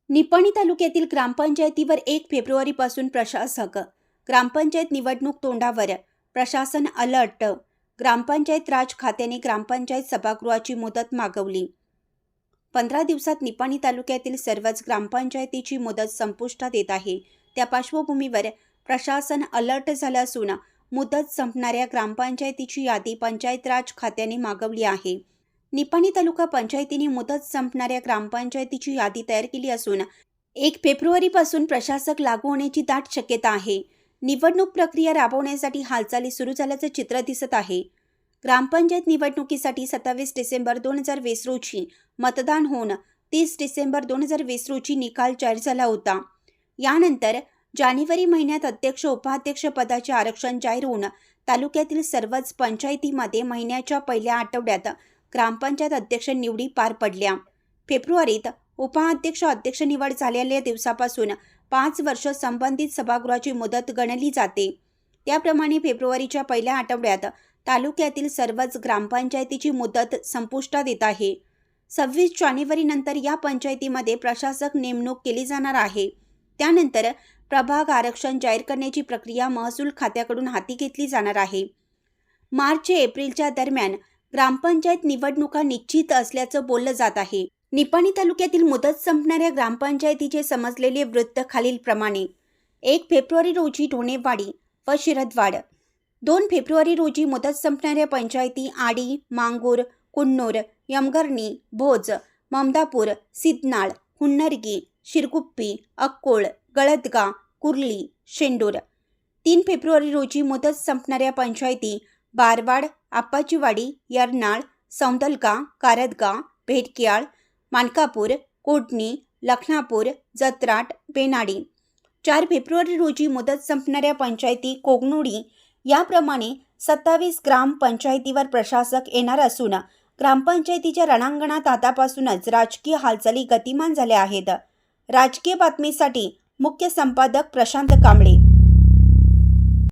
निपाणी तालुक्यातील ग्रामपंचायतीवर 1 फेब्रुवारीपासून प्रशासक ग्रामपंचायत निवडणूक तोंडावर, प्रशासन अलर्ट. ग्रामपंचायत राज खात्याने ग्रामपंचायत सभागृहाची मुदत मागवली. 15 दिवसात निपाणी तालुक्यातील सर्वच ग्रामपंचायतीची मुदत संपुष्टात येत आहे. त्या पार्श्वभूमीवर प्रशासन अलर्ट झालं असून मुदत संपणाऱ्या ग्रामपंचायतीची यादी पंचायत राज खात्याने मागवली आहे. निपाणी तालुका पंचायतीने मुदत संपणाऱ्या ग्रामपंचायतीची यादी तयार केली असून 1 फेब्रुवारीपासून प्रशासक लागू होण्याची दाट शक्यता आहे. निवडणूक प्रक्रिया राबवण्यासाठी हालचाली सुरू झाल्याचं चित्र दिसत आहे. ग्रामपंचायत निवडणुकीसाठी 27 डिसेंबर 2020 रोजी मतदान होऊन 30 डिसेंबर 2020 रोजी निकाल जाहीर झाला होता. यानंतर जानेवारी महिन्यात अध्यक्ष उपाध्यक्ष पदाचे आरक्षण जाहीर होऊन तालुक्यातील सर्वच पंचायतीमध्ये महिन्याच्या पहिल्या आठवड्यात ग्रामपंचायत अध्यक्ष निवडी पार पडल्या. फेब्रुवारीत उपाध्यक्ष अध्यक्ष निवड झालेल्या दिवसापासून 5 वर्ष संबंधित सभागृहाची मुदत गणली जाते. त्याप्रमाणे फेब्रुवारीच्या पहिल्या आठवड्यात तालुक्यातील सर्वच ग्रामपंचायतीची मुदत संपुष्टात येत आहे. 26 जानेवारीनंतर या पंचायतीमध्ये प्रशासक नेमणूक केली जाणार आहे. त्यानंतर प्रभाग आरक्षण जाहीर करण्याची प्रक्रिया महसूल खात्याकडून हाती घेतली जाणार आहे. मार्च ते एप्रिलच्या दरम्यान ग्रामपंचायत निवडणुका निश्चित असल्याचं बोललं जात आहे. निपाणी तालुक्यातील मुदत संपणाऱ्या ग्रामपंचायतीचे समजलेले वृत्त खालीलप्रमाणे: 1 फेब्रुवारी रोजी ढोणेवाडी व शिरदवाड. 2 फेब्रुवारी रोजी मुदत संपणाऱ्या पंचायती आडी, मांगूर, कुन्नूर, यमगर्णी, भोज, ममदापूर, सिद्धनाळ, हुन्नरगी, शिरगुप्पी, अक्कोळ, गळदगा, कुर्ली, शेंडूर. 3 फेब्रुवारी रोजी मुदत संपणाऱ्या पंचायती बारवाड, आप्पाचीवाडी, यरनाळ, सौंदलगा, कारदगा, भेटक्याळ, मानकापूर, कोडणी, लखनापूर, जत्राट, बेनाडी. 4 फेब्रुवारी रोजी मुदत संपणाऱ्या पंचायती कोगनोडी. याप्रमाणे 27 ग्रामपंचायतीवर प्रशासक येणार असून ग्रामपंचायतीच्या रणांगणात आतापासूनच राजकीय हालचाली गतिमान झाल्या आहेत. राजकीय बातमीसाठी मुख्य संपादक प्रशांत कांबळे.